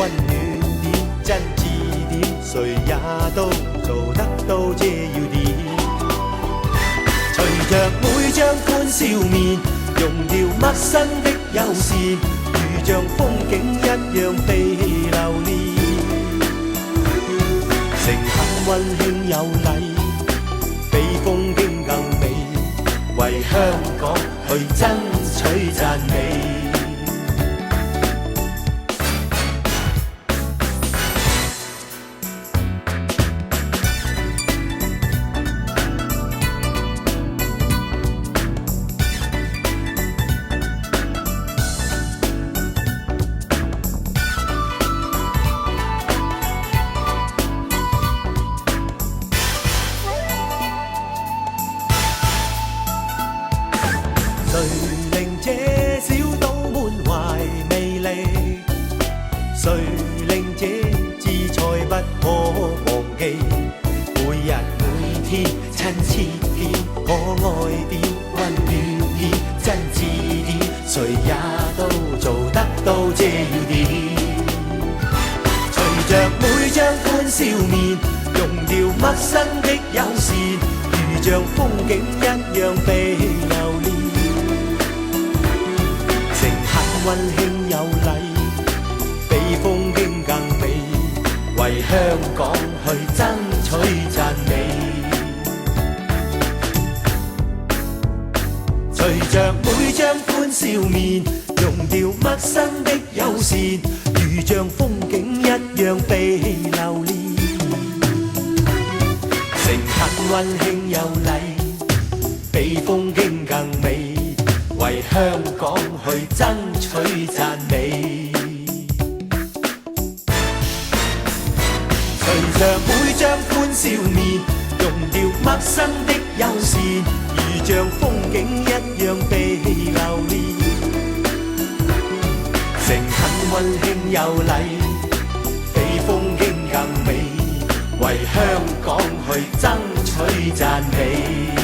溫暖點、真摯點，誰也都做得到這要點。隨着每張歡笑面，溶掉陌生的友善，如像風景一樣被留戀。誠懇溫馨有禮，比風景更美，為香港去爭取讚美。誰令這小島滿懷魅力？誰令這姿采不可忘記？每日每天親切點、可愛點、溫暖點、真摯點，誰也都做得到這要點。隨着每張歡笑面，溶掉陌生的友善，如像風景一樣被留戀。溫馨有禮，比風景更美，為香港去爭取讚美。隨着每張歡笑面，溶掉陌生的友善，如像風景一樣被留戀。誠懇溫馨有禮，比風景更美，為香港去爭取讚美。隨着每張歡笑面，溶掉陌生的友善，如像風景一樣被留戀。誠懇溫馨有禮，比風景更美，為香港去爭取讚美。